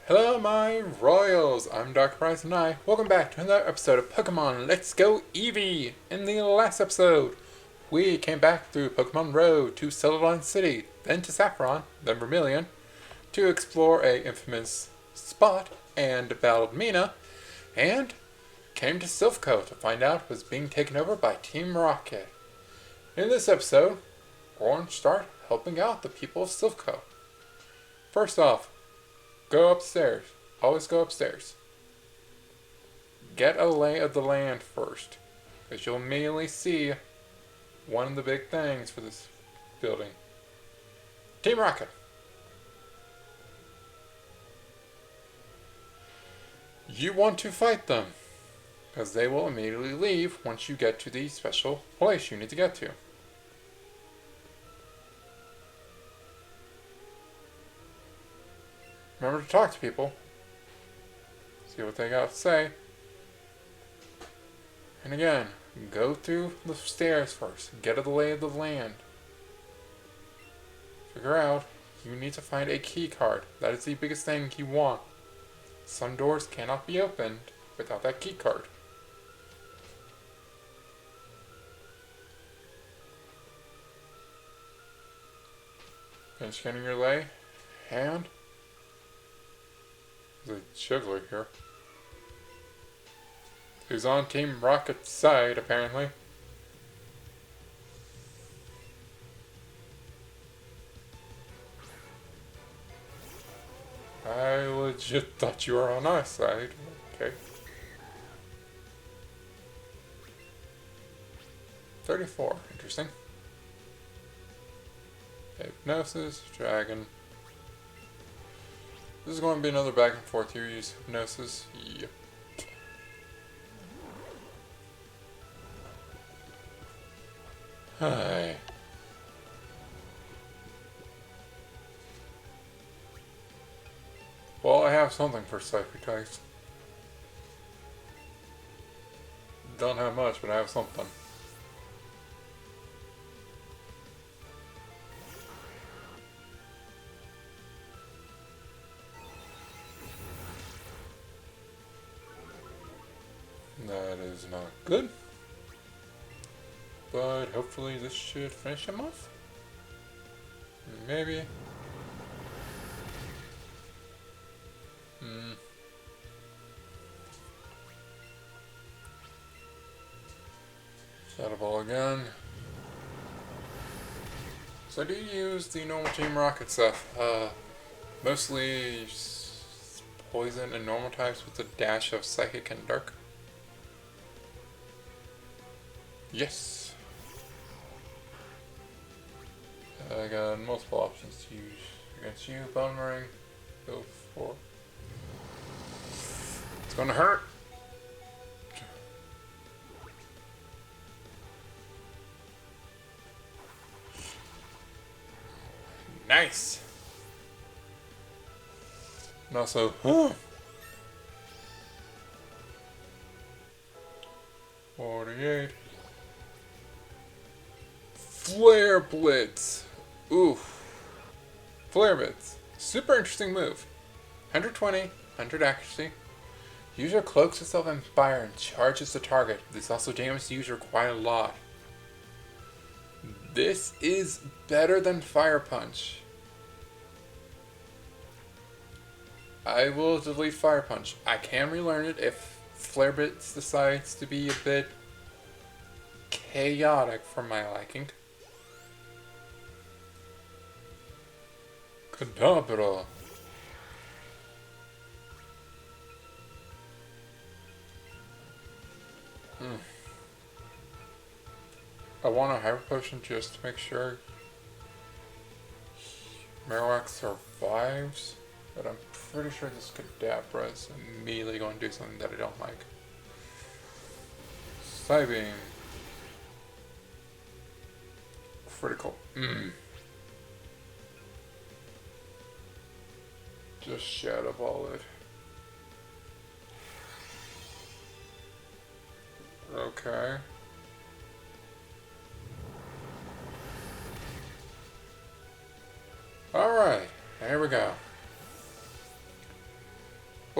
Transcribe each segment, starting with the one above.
Hello, my royals! I'm DarkriseKnight. Welcome back to another episode of Pokemon Let's Go Eevee! In the last episode, we came back through Pokemon Road to Celadon City, then to Saffron, then Vermilion, to explore a infamous spot and battled Mina, and came to Silph Co to find out it was being taken over by Team Rocket. In this episode, we're going to start helping out the people of Silph Co. First off, go upstairs. Always go upstairs. Get a lay of the land first, because you'll immediately see one of the big things for this building. Team Rocket. You want to fight them, because they will immediately leave once you get to the special place you need to get to. Remember to talk to people. See what they got to say. And again, go through the stairs first. Get the lay of the land. Figure out you need to find a key card. That is the biggest thing you want. Some doors cannot be opened without that key card. Finish getting your lay. And there's a juggler here. Who's on Team Rocket's side, apparently. I legit thought you were on our side. Okay. 34. Interesting. Hypnosis, Dragon. This is going to be another back and forth here. Use Hypnosis. Yep. Hi. Well, I have something for psychic types. Don't have much, but I have something. That is not good. But hopefully this should finish him off. Maybe. Shadow Ball again. So I do use the normal Team Rocket stuff. Mostly poison and normal types with a dash of Psychic and Dark. Yes! I got multiple options to use against you. Bone Ring. Go for. It's gonna hurt! Nice! And also, 48. Flare Blitz. Oof. Flare Blitz. Super interesting move. 120, 100 accuracy. User cloaks itself in fire and charges the target. This also damages the user quite a lot. This is better than Fire Punch. I will delete Fire Punch. I can relearn it if Flare Blitz decides to be a bit chaotic for my liking. Kadabra. I want a Hyper Potion just to make sure Marowak survives, but I'm pretty sure this Kadabra is immediately going to do something that I don't like. Psybeam. Critical. Just Shadow Ball it. Okay. Alright, here we go.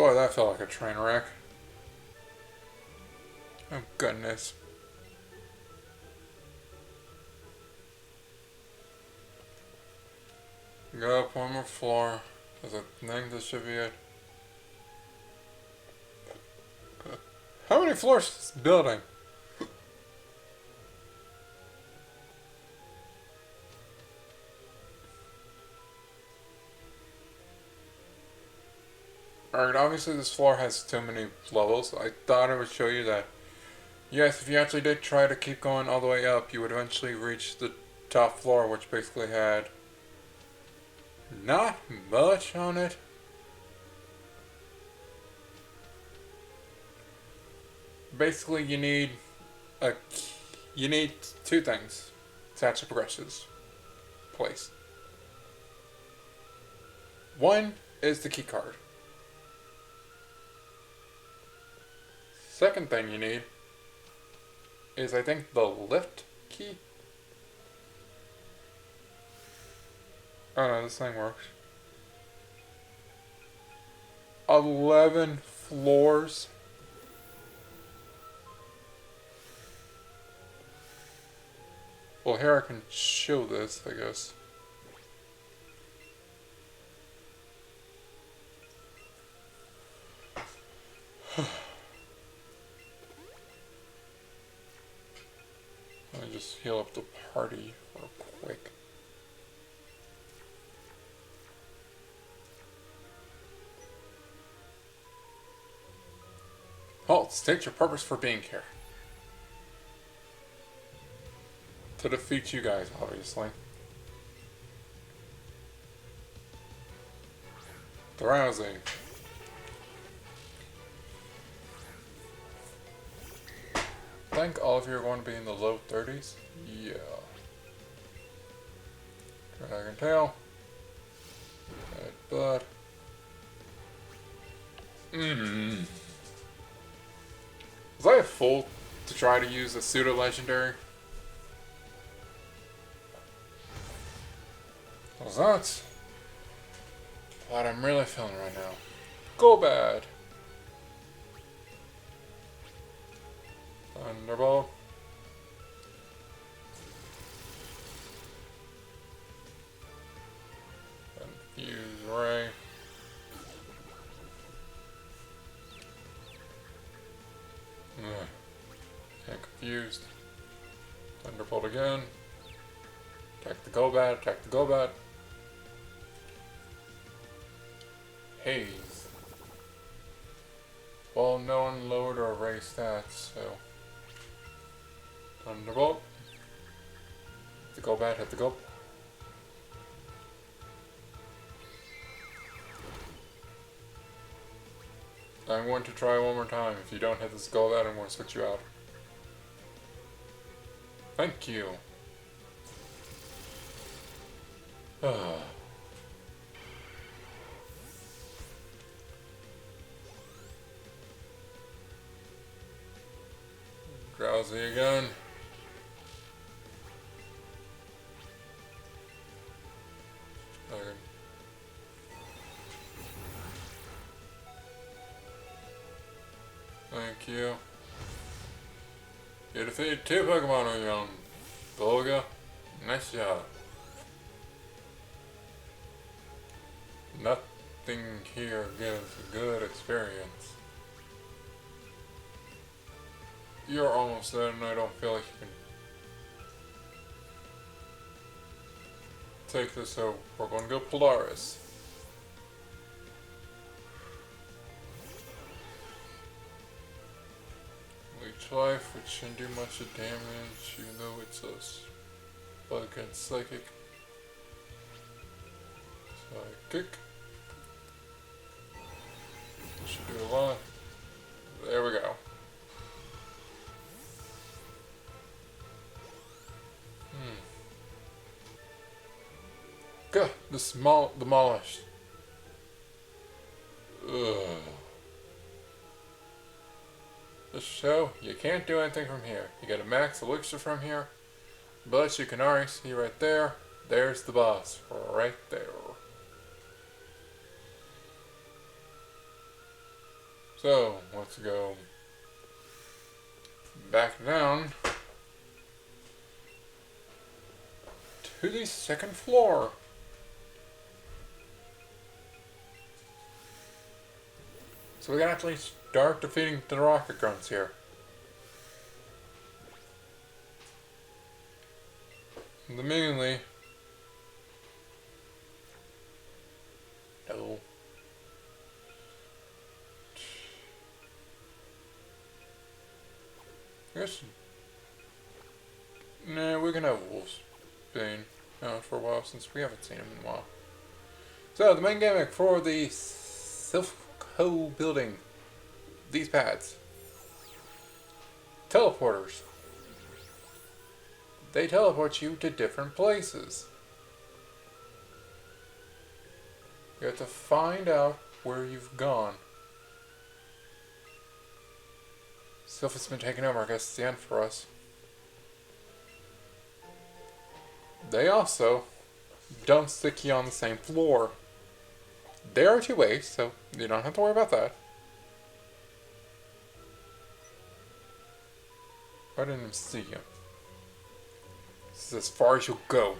Boy, that felt like a train wreck. Oh, goodness. Go up one more floor. I think this should be it. How many floors is this building? Alright, obviously this floor has too many levels. I thought it would show you that. Yes, if you actually did try to keep going all the way up, you would eventually reach the top floor, which basically had not much on it. Basically, you need two things to actually progress this place. One is the key card. Second thing you need is, I think, the lift key. Oh no, this thing works. 11 floors. Well, here I can show this, I guess. Let me just heal up the party real quick. Halt, state your purpose for being here. To defeat you guys, obviously. Drowsy. I think all of you are going to be in the low 30s. Yeah. Dragon tail. Headbutt. Was I a fool to try to use a pseudo-legendary? Was that what I'm really feeling right now? Go bad. Thunderbolt. Confuse Ray. Get confused. Thunderbolt again. Attack the Golbat, attack the Golbat. Haze. Well, no one lowered or raised stats, so. Thunderbolt. Hit the Golbat, hit the Golbat. I'm going to try one more time. If you don't hit this Golbat, I'm going to switch you out. Thank you. Drowsy again. Okay. Thank you. You defeated 2 Pokemon on your own. Bolga, nice job. Nothing here gives a good experience. You're almost there and I don't feel like you can take this, so we're going to go Polaris. Leech Life, which shouldn't do much of damage, even though it's a bug and Psychic. Psychic. Should do a lot. There we go. Good. Demolished. Ugh. Just show you can't do anything from here. You get a max elixir from here, but you can already see right there. There's the boss right there. So, let's go back down to the second floor. So we can actually start defeating the rocket grunts here. Immediately. No. I guess. Nah, we can have Wolf's Bane for a while since we haven't seen him in a while. So, the main gimmick for the Silph Co building. These pads. Teleporters. They teleport you to different places. You have to find out where you've gone. Silph has been taken over. I guess it's the end for us. They also don't stick you on the same floor. There are 2 ways, so you don't have to worry about that. I didn't even see you. This is as far as you'll go.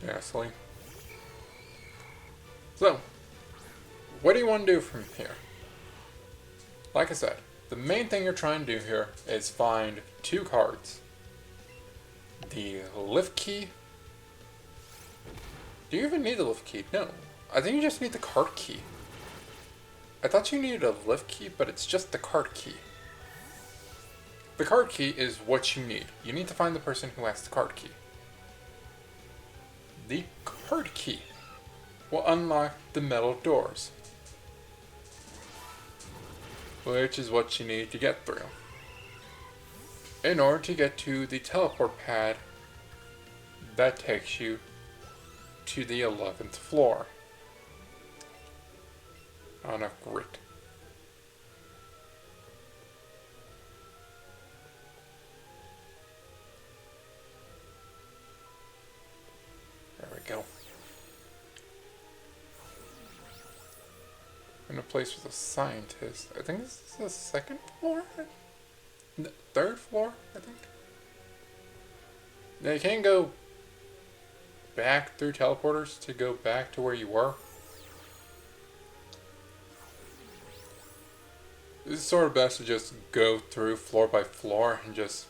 Yeah, silly. So, what do you want to do from here? Like I said, the main thing you're trying to do here is find 2 cards. The lift key. Do you even need the lift key? No. I think you just need the card key. I thought you needed a lift key, but it's just the card key. The card key is what you need. You need to find the person who has the card key. The card key will unlock the metal doors, which is what you need to get through in order to get to the teleport pad that takes you to the 11th floor on a grit. There we go. In a place with a scientist. I think this is the 2nd floor? The 3rd floor, I think. Now you can't go back through teleporters to go back to where you were. This is sort of best to just go through floor by floor and just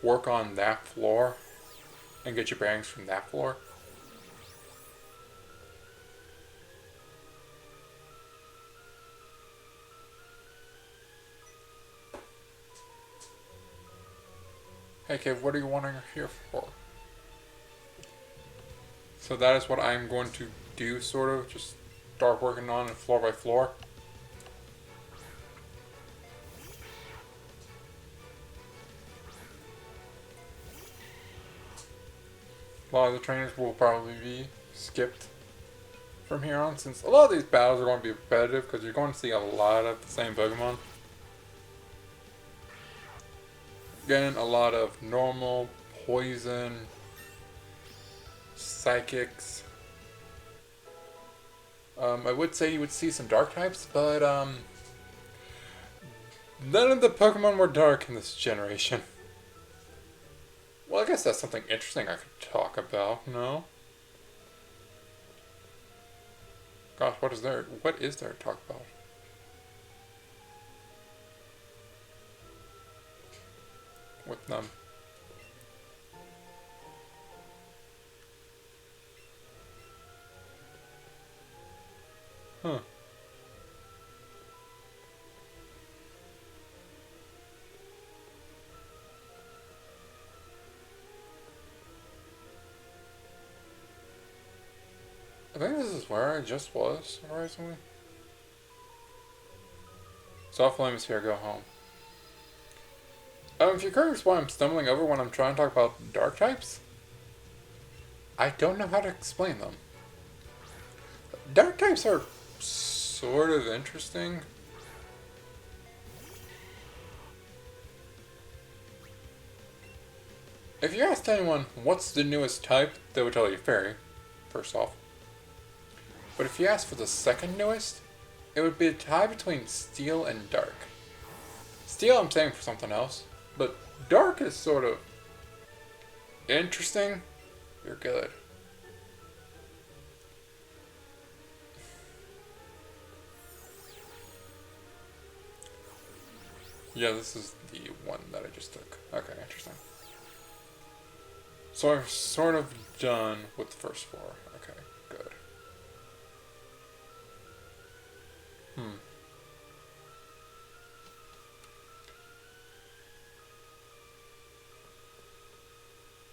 work on that floor and get your bearings from that floor. Hey kid, what are you wanting here for? So that is what I'm going to do, sort of, just start working on it floor by floor. A lot of the trainers will probably be skipped from here on, since a lot of these battles are going to be repetitive, because you're going to see a lot of the same Pokemon. Again, a lot of normal, poison, psychics. I would say you would see some dark types, but none of the Pokemon were dark in this generation. Well, I guess that's something interesting I could talk about, no? Gosh, what is there to talk about? With them. Huh. I think this is where I just was, surprisingly. Soft Flame is here, go home. If you're curious why I'm stumbling over when I'm trying to talk about dark types, I don't know how to explain them. Dark types are sort of interesting. If you asked anyone what's the newest type, they would tell you fairy, first off. But if you ask for the second newest, it would be a tie between steel and dark. Steel I'm saying for something else, but dark is sort of interesting. You're good. Yeah, this is the one that I just took. Okay, interesting. So I'm sort of done with the first four. Okay, good.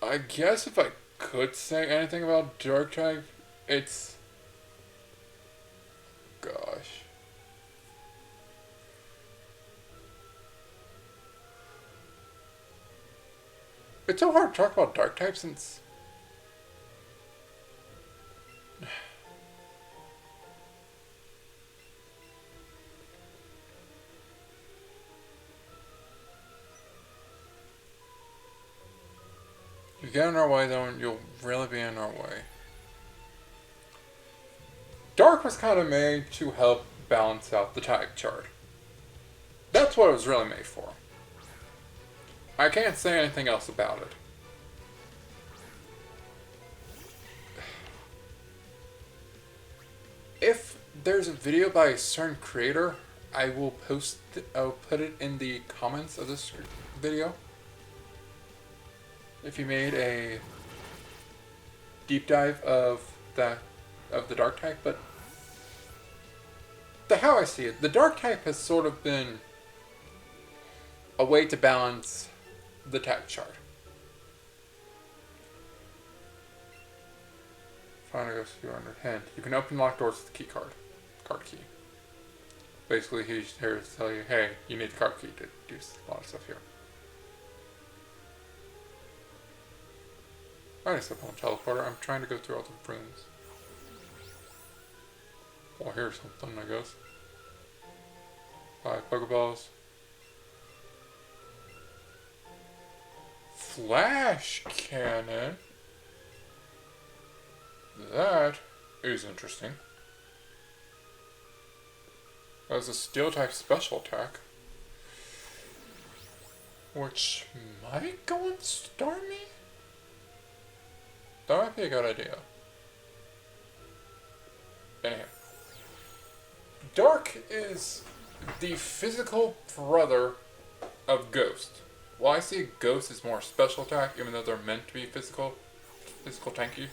I guess if I could say anything about dark type, it's... Gosh. It's so hard to talk about dark type since... You get in our way though, and you'll really be in our way. Dark was kind of made to help balance out the type chart. That's what it was really made for. I can't say anything else about it. If there's a video by a certain creator, I'll put it in the comments of this video. If you made a deep dive of the dark type, but how I see it, the dark type has sort of been a way to balance the type chart. Finally goes to your under hint. You can open locked doors with the key card. Card key. Basically, he's here to tell you, hey, you need the card key to do a lot of stuff here. Alright, step on teleporter. I'm trying to go through all the rooms. Well, here's something, I guess. 5 Pokeballs. Flash cannon. That is interesting. That's a steel type special attack, which might go and Starmie? That might be a good idea. Anyhow. Dark is the physical brother of Ghost. Well, I see Ghost as more special attack, even though they're meant to be physical tanky.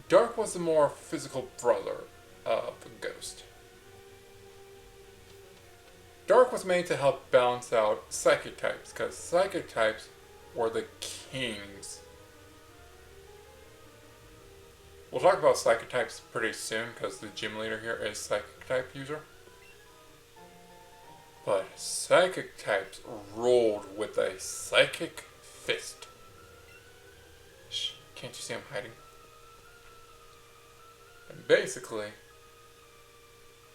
Dark was the more physical brother of Ghost. Dark was made to help balance out psychic types, because psychic types were the kings. We'll talk about psychic types pretty soon, because the gym leader here is psychic type user. But psychic types rolled with a psychic fist. Shh, can't you see I'm hiding? And basically,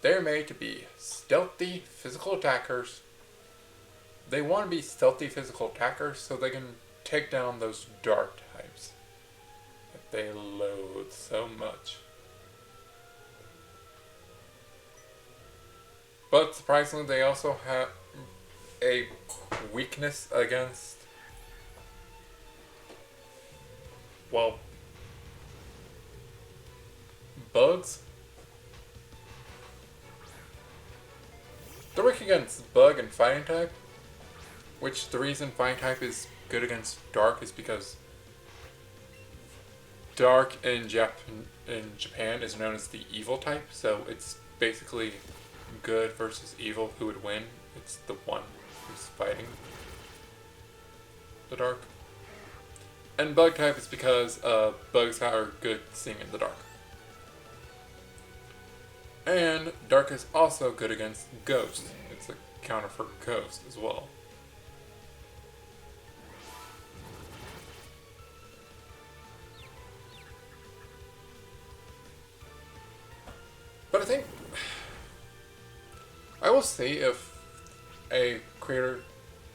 they're made to be stealthy physical attackers. They want to be stealthy physical attackers so they can take down those dark types that they loathe so much. But surprisingly, they also have a weakness against, well, bugs. They're weak against bug and fighting type, which the reason fighting type is good against dark is because dark in Japan is known as the evil type, so it's basically good versus evil. Who would win? It's the one who's fighting the dark. And bug type is because bugs are good seeing in the dark. And dark is also good against ghost. It's a counter for ghost as well. But I think I will see if a creator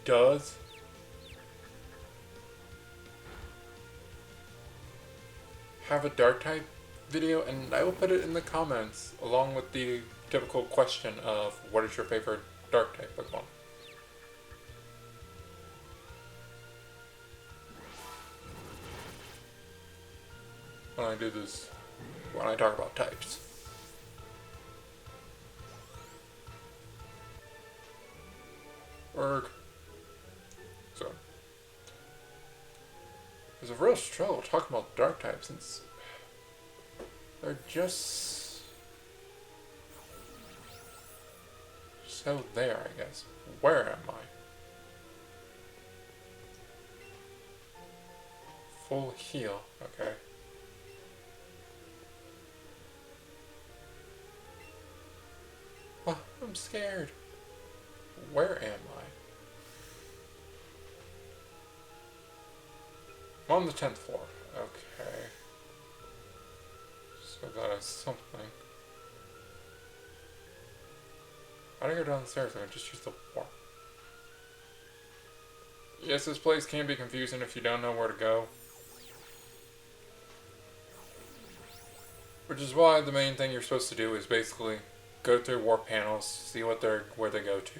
does have a dark type video, and I will put it in the comments along with the typical question of what is your favorite dark type Pokemon. When I do this, when I talk about types. Erg. So, there's a real struggle talking about dark types since they're just so there, I guess. Where am I? Full heal, okay. Oh, I'm scared. Where am I? I'm on the 10th floor. Okay. So that is something. How do I go down the stairs? I just use the warp. Yes, this place can be confusing if you don't know where to go. Which is why the main thing you're supposed to do is basically go through warp panels, see what where they go to.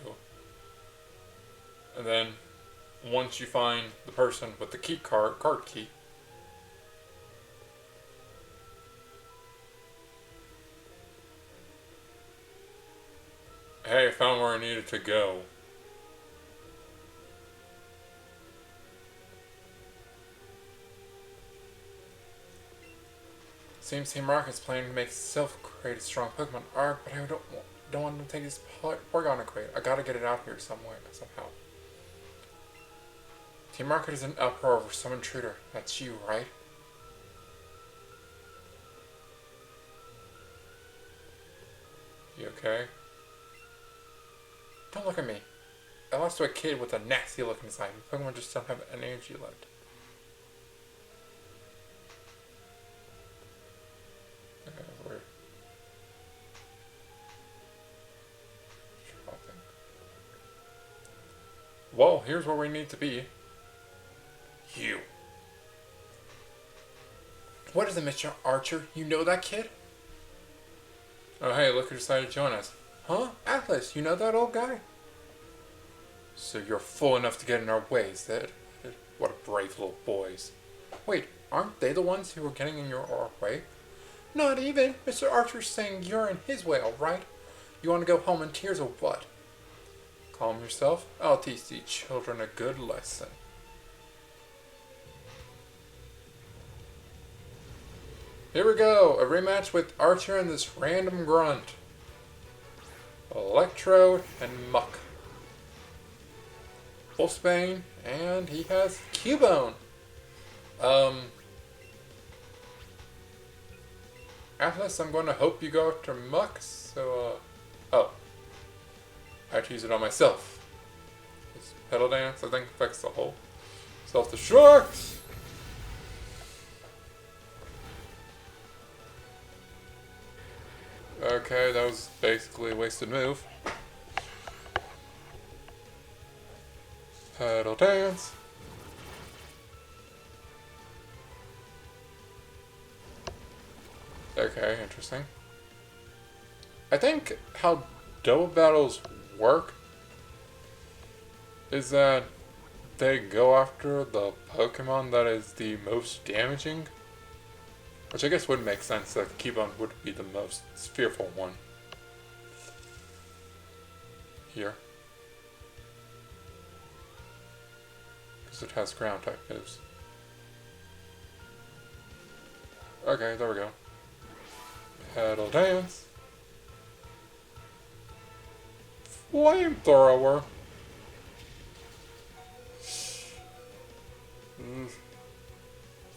And then once you find the person with the key card key, hey, I found where I needed to go. Seems Team Rocket's planning to make Silph create a strong Pokemon arc, but I don't want him to take his Porygon crate. I gotta get it out here somewhere, somehow. Team Rocket is in uproar over some intruder. That's you, right? You okay? Don't look at me. I lost to a kid with a nasty look inside. Pokemon just don't have any energy left. Weird. Well, here's where we need to be. You. What is it, Mr. Archer? You know that kid? Oh, hey, look who decided to join us. Huh? Atlas, you know that old guy? So you're fool enough to get in our way, is that? What a brave little boys. Wait, aren't they the ones who were getting in our way? Not even. Mr. Archer's saying you're in his way, alright? You want to go home in tears or what? Calm yourself. I'll teach these children a good lesson. Here we go. A rematch with Archer and this random grunt. Electrode and Muck. Wolfsbane, and he has Cubone. Atlas, I'm going to hope you go after Muck, so, oh. I have to use it on myself. This pedal dance, I think, affects the whole self-destruct. Okay, that was basically a wasted move. Pedal dance. Okay, interesting. I think how double battles work is that they go after the Pokemon that is the most damaging. Which I guess would make sense that Cubone would be the most fearful one. Here. Because it has ground type moves. Okay, there we go. Pedal dance. Flamethrower.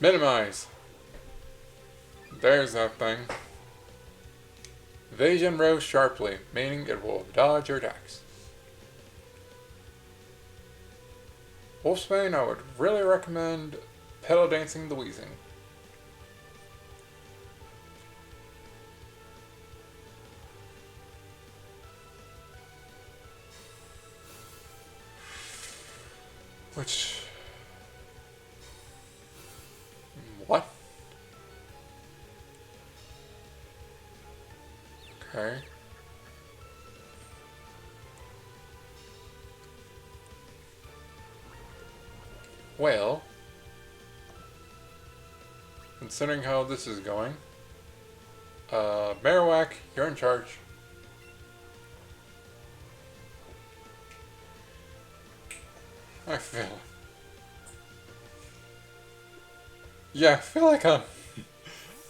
Minimize. There's that thing. Evasion rose sharply, meaning it will dodge your attacks. Wolfsbane, I would really recommend pedal dancing the Weezing. Which... What? Okay. Well, considering how this is going, Marowak, you're in charge. I feel. Yeah, I feel like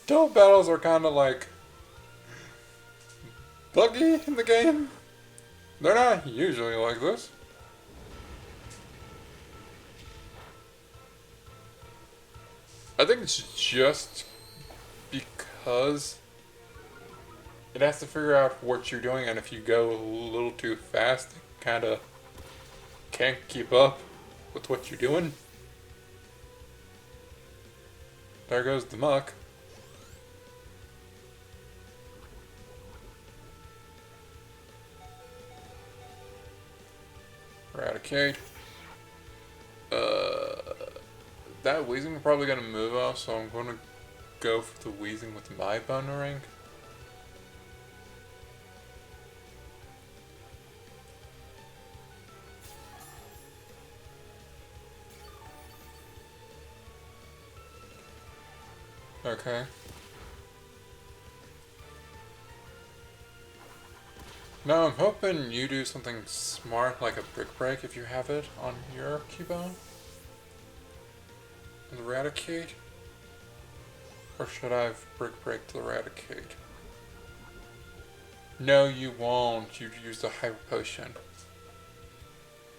dual battles are kind of like buggy in the game. They're not usually like this. I think it's just because it has to figure out what you're doing, and if you go a little too fast, it kind of can't keep up with what you're doing. There goes the muck. Eradicate. That Weezing is probably going to move off, so I'm going to go for the Weezing with my Bunnering. Okay. Now I'm hoping you do something smart like a Brick Break if you have it on your Cubone. Eradicate? Or should I have Brick Break to Eradicate? No, you won't. You'd use the Hyper Potion.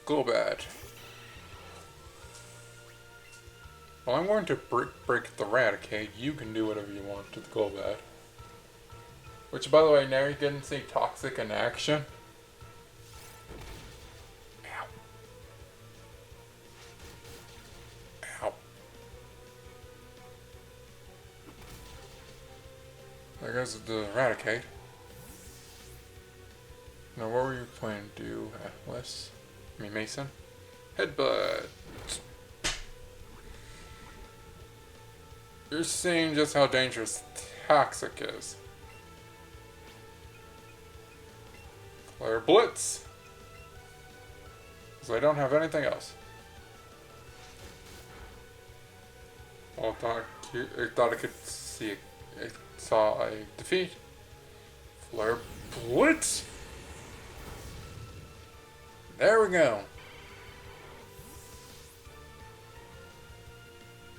Golbat. Well, I'm going to Brick Break the Eradicate. You can do whatever you want to the Golbat. Which, by the way, now you're getting to see Toxic in action. Ow. Ow. There goes the Eradicate. Now, what were you planning to do, Atlas? I mean, Mason? Headbutt. You're seeing just how dangerous Toxic is. Flare Blitz. Because I don't have anything else. Well, I thought I could see it. Saw a defeat. Flare Blitz. There we go.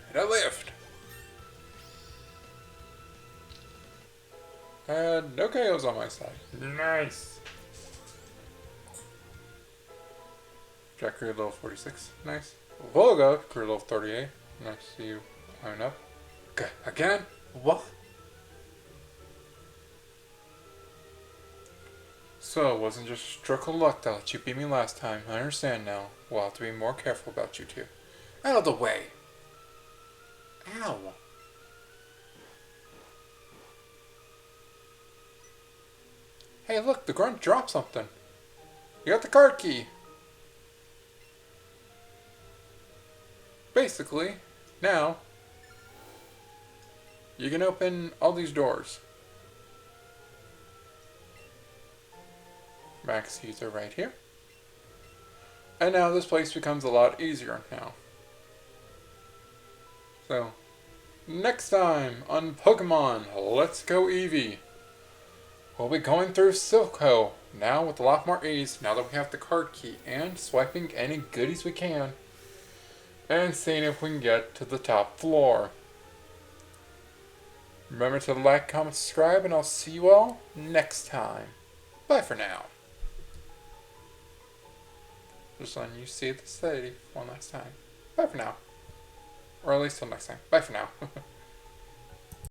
And I lived. And no KOs on my side. Nice. Jack career level 46. Nice. Volga, career level 38. Nice to see you climbing up. Okay, again? What? So, it wasn't just a stroke of luck that let you beat me last time. I understand now. We'll have to be more careful about you two. Out of the way! Ow! Hey, look, the grunt dropped something. You got the card key. Basically, now, you can open all these doors. Max keys are right here. And now this place becomes a lot easier now. So, next time on Pokemon Let's Go Eevee, we'll be going through Silph Co. now with a lot more ease now that we have the card key and swiping any goodies we can and seeing if we can get to the top floor. Remember to like, comment, subscribe, and I'll see you all next time. Bye for now. Just letting you see the city one last time. Bye for now. Or at least till next time. Bye for now.